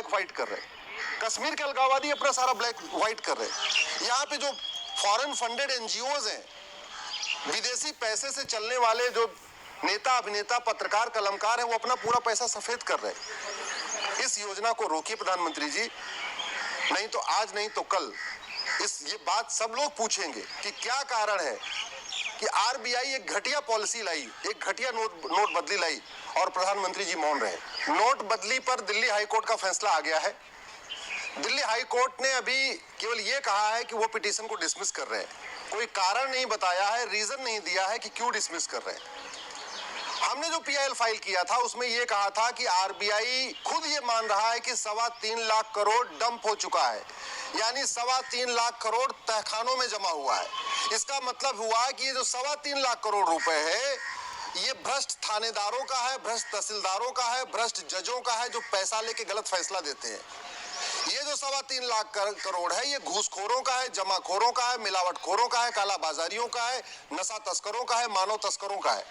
Black white कर रहे हैं। कश्मीर के अलगाववादी अपना सारा ब्लैक व्हाइट कर रहे हैं। यहाँ पे जो फॉरेन फंडेड एनजीओज हैं, विदेशी पैसे से चलने वाले जो नेता, अभिनेता, पत्रकार, कलमकार हैं, वो अपना पूरा पैसा सफेद कर रहे हैं। इस योजना को रोकिए प्रधानमंत्री जी, नहीं तो आज नहीं तो कल ये बात सब लोग पूछेंगे कि क्या कारण है कि आरबीआई एक घटिया पॉलिसी लाई, एक घटिया नोट बदली लाई और प्रधानमंत्री जी मौन रहे। नोट बदली पर दिल्ली हाईकोर्ट का फैसला आ गया है। दिल्ली हाईकोर्ट ने अभी केवल ये कहा है कि वो पिटीशन को डिसमिस कर रहे हैं, कोई कारण नहीं बताया है, रीजन नहीं दिया है कि क्यों डिसमिस कर रहे हैं। हमने जो पीआईएल फाइल किया था उसमें यह कहा था कि आरबीआई खुद ये मान रहा है कि 3.25 लाख करोड़ डंप हो चुका है, यानी 3.25 लाख करोड़ तहखानों में जमा हुआ है। इसका मतलब हुआ कि ये जो 3.25 लाख करोड़ रुपए है, ये भ्रष्ट थानेदारों का है, भ्रष्ट तहसीलदारों का है, भ्रष्ट जजों का है, जो पैसा लेके गलत फैसला देते हैं। ये जो 3.25 लाख करोड़ है, ये घूसखोरों का है, जमाखोरों का है, मिलावटखोरों का है, कालाबाजारियों का है, नशा तस्करों का है, मानव तस्करों का है।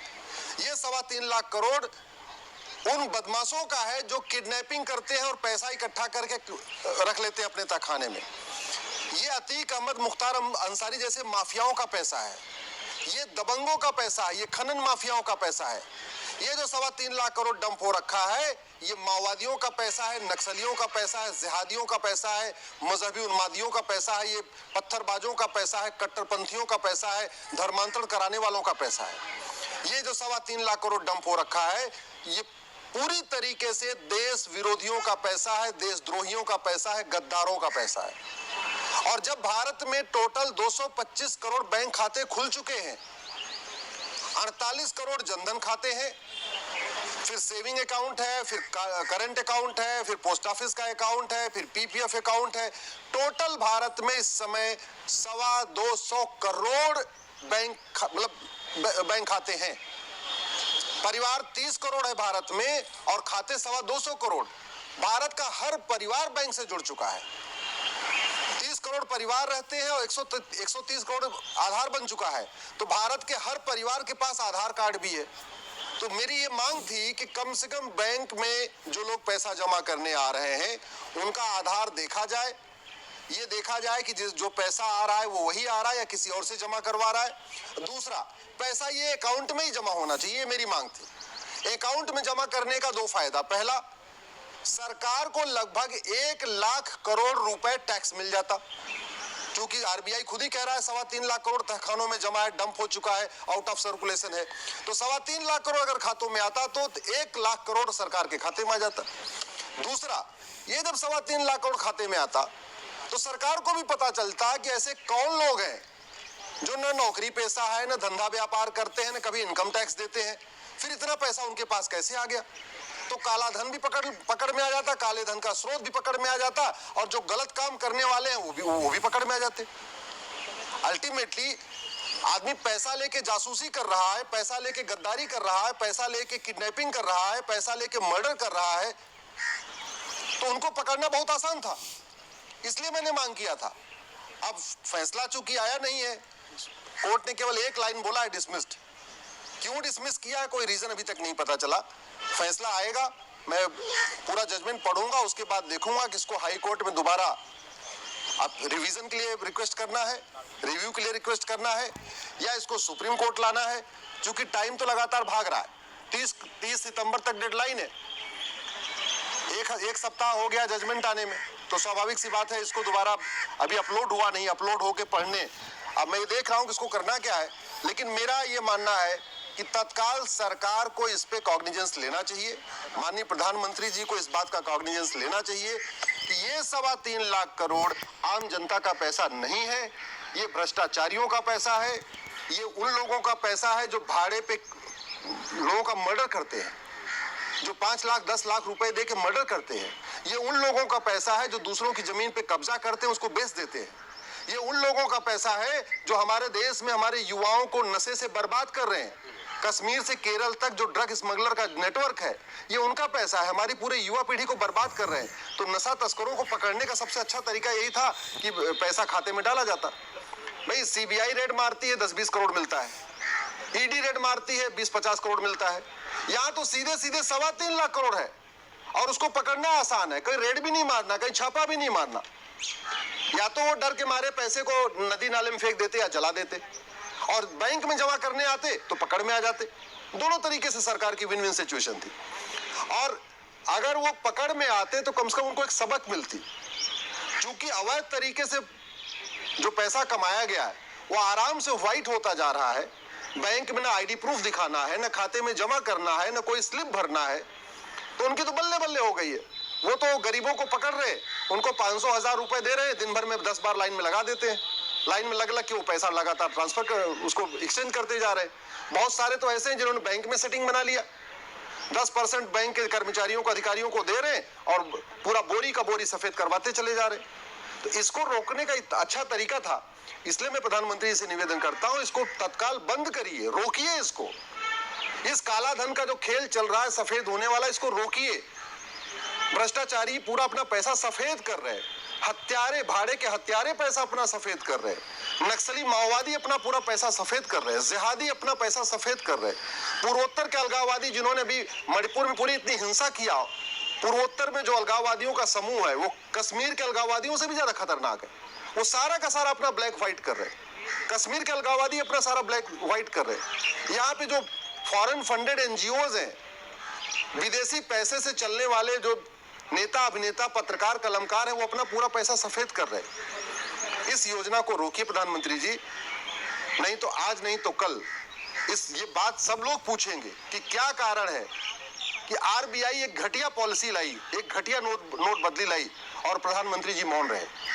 ये 3.25 लाख करोड़ उन बदमाशों का है जो किडनैपिंग करते हैं और पैसा इकट्ठा करके रख लेते हैं अपने तहखाने में। ये अतीक अहमद, मुख्तार अंसारी जैसे माफियाओं का पैसा है, ये दबंगों का पैसा है, ये खनन माफियाओं का पैसा है। ये जो 3.25 लाख करोड़ डंप हो रखा है, ये माओवादियों का पैसा है, नक्सलियों का पैसा है, जिहादियों का पैसा है, मजहबी उन्मादियों का पैसा है, ये पत्थरबाजों का पैसा है, कट्टरपंथियों का पैसा है, धर्मांतरण कराने वालों का पैसा है। ये जो 3.25 लाख करोड़ डंप हो रखा है, ये पूरी तरीके से देश विरोधियों का पैसा है, देशद्रोहियों का पैसा है, गद्दारों का पैसा है। और जब भारत में टोटल 225 करोड़ बैंक खाते खुल चुके हैं, 48 करोड़ जनधन खाते हैं, फिर सेविंग अकाउंट है, फिर करंट अकाउंट है, फिर पोस्ट ऑफिस का अकाउंट है, फिर पीपीएफ अकाउंट है, टोटल भारत में इस समय 225 करोड़ बैंक खाते हैं। परिवार 30 करोड़ है भारत में और खाते 225 करोड़। भारत का हर परिवार बैंक से जुड़ चुका है। 30 करोड़ परिवार रहते हैं और 130 करोड़ आधार बन चुका है, तो भारत के हर परिवार के पास आधार कार्ड भी है। तो मेरी ये मांग थी कि कम से कम बैंक में जो लोग पैसा जमा करने आ रहे हैं उनका आधार देखा जाए, ये देखा जाए कि जो पैसा आ रहा है वो वही आ रहा है या किसी और से जमा करवा रहा है। दूसरा, पैसा ये अकाउंट में ही जमा होना चाहिए, मेरी मांग थी। अकाउंट में जमा करने का 2 फायदा। पहला, सरकार को लगभग 1 लाख करोड़ रुपए टैक्स मिल जाता, क्योंकि आरबीआई खुद ही कह रहा है 3.25 लाख करोड़ तहखानों में जमा है, डंप हो चुका है, आउट ऑफ सर्कुलेशन है। तो 3.25 लाख करोड़ अगर खातों में आता तो 1 लाख करोड़ सरकार के खाते में आ जाता। दूसरा, ये जब 3.25 लाख करोड़ खाते में आता तो सरकार को भी पता चलता कि ऐसे कौन लोग हैं जो न नौकरी पेशा है, न धंधा व्यापार करते हैं, न कभी इनकम टैक्स देते हैं, फिर इतना पैसा उनके पास कैसे आ गया। तो काला धन भी पकड़ में आ जाता, काले धन का स्रोत भी पकड़ में आ जाता, और जो गलत काम करने वाले हैं वो भी पकड़ में आ जाते। अल्टीमेटली आदमी पैसा लेके जासूसी कर रहा है, पैसा लेके गद्दारी कर रहा है, पैसा लेके किडनैपिंग कर रहा है, पैसा लेके मर्डर कर रहा है, तो उनको पकड़ना बहुत आसान था। इसलिए मैंने मांग किया था। अब फैसला चूंकि आया नहीं है, कोर्ट ने केवल एक लाइन बोला है, डिसमिस्ड। क्यों डिसमिस किया है कोई रीजन अभी तक नहीं पता चला। फैसला आएगा, मैं पूरा जजमेंट पढ़ूंगा, उसके बाद देखूंगा कि इसको हाई कोर्ट में दोबारा अब रिवीजन के लिए रिक्वेस्ट करना है, रिव्यू के लिए रिक्वेस्ट करना है, या इसको सुप्रीम कोर्ट लाना है। क्योंकि टाइम तो लगातार भाग रहा है, 30 सितंबर तक डेडलाइन है, एक सप्ताह हो गया जजमेंट आने में, तो स्वाभाविक सी बात है इसको दोबारा, अभी अपलोड हुआ नहीं, अपलोड होके पढ़ने। अब मैं देख रहा हूं कि इसको करना क्या है, लेकिन मेरा ये मानना है कि तत्काल सरकार को इस पे कॉग्निजेंस लेना चाहिए। माननीय प्रधानमंत्री जी को इस बात का कॉग्निजेंस लेना चाहिए कि ये 3.25 लाख करोड़ आम जनता का पैसा नहीं है, ये भ्रष्टाचारियों का पैसा है, ये उन लोगों का पैसा है जो भाड़े पे लोगों का मर्डर करते हैं, जो 5 लाख 10 लाख रुपए दे के मर्डर करते हैं। ये उन लोगों का पैसा है जो दूसरों की जमीन पे कब्जा करते हैं, उसको बेच देते हैं। ये उन लोगों का पैसा है जो हमारे देश में हमारे युवाओं को नशे से बर्बाद कर रहे हैं। कश्मीर से केरल तक जो ड्रग स्मगलर का नेटवर्क है, ये उनका पैसा है, हमारी पूरे युवा पीढ़ी को बर्बाद कर रहे हैं। तो नशा तस्करों को पकड़ने का सबसे अच्छा तरीका यही था कि पैसा खाते में डाला जाता। भाई सीबीआई रेड मारती है 10-20 करोड़ मिलता है, ईडी रेड मारती है 20-50 करोड़ मिलता है, यहाँ तो सीधे 3.25 लाख करोड़ है और उसको पकड़ना आसान है, कहीं रेड भी नहीं मारना, कहीं छापा भी नहीं मारना। या तो वो डर के मारे पैसे को नदी नाले में फेंक देते या जला देते, और बैंक में जमा करने आते तो पकड़ में आ जाते। दोनों तरीके से सरकार की विन विन सिचुएशन थी। और अगर वो पकड़ में आते तो कम से कम उनको एक सबक मिलती। क्योंकि अवैध तरीके से जो पैसा कमाया गया है वो आराम से व्हाइट होता जा रहा है। बैंक में ना आईडी प्रूफ दिखाना है, ना खाते में जमा करना है, ना कोई स्लिप भरना है, तो उनकी तो बल्ले बल्ले हो गई है। वो तो गरीबों को पकड़ रहे, उनको 500-1000 रुपए दे रहे हैं, दिन भर में 10 बार लाइन में लगा देते हैं। लाइन में लग के वो पैसा लगातार ट्रांसफर कर, उसको एक्सचेंज करते जा रहे हैं। बहुत सारे तो ऐसे हैं जिन्होंने बैंक में सेटिंग बना लिया, 10% बैंक के कर्मचारियों को, अधिकारियों को दे रहे हैं और पूरा बोरी का बोरी सफेद करवाते चले जा रहे हैं। तो इसको रोकने का अच्छा तरीका था, इसलिए मैं प्रधानमंत्री से निवेदन करता हूं, इसको तत्काल बंद करिए, रोकिए इसको। इस काला धन का जो खेल चल रहा है सफेद होने वाला, इसको रोकिए। भ्रष्टाचारी पूरा अपना पैसा सफेद कर रहे हैं, हत्यारे, भाड़े के हत्यारे पैसा अपना सफेद कर रहे हैं, नक्सली माओवादी अपना पूरा पैसा सफेद कर रहे हैं, जिहादी अपना पैसा सफेद कर रहे हैं। पूर्वोत्तर के अलगाववादी जिन्होंने भी मणिपुर में पूरी इतनी हिंसा किया, पूर्वोत्तर में जो अलगाववादियों का समूह है वो कश्मीर के अलगाववादियों से भी ज्यादा खतरनाक है। वो सारा का सारा अपना ब्लैक व्हाइट कर रहे हैं। कश्मीर के अलगाववादी अपना सारा ब्लैक व्हाइट कर रहे हैं। यहाँ पे जो फॉरेन फंडेड एनजीओज हैं, विदेशी पैसे से चलने वाले जो नेता, अभिनेता, पत्रकार, कलमकार हैं, वो अपना पूरा पैसा सफेद कर रहे हैं। इस योजना को रोकिए प्रधानमंत्री जी, नहीं तो आज नहीं तो कल ये बात सब लोग पूछेंगे कि क्या कारण है कि आरबीआई एक घटिया पॉलिसी लाई, एक घटिया नोटबंदी लाई और प्रधानमंत्री जी मौन रहे।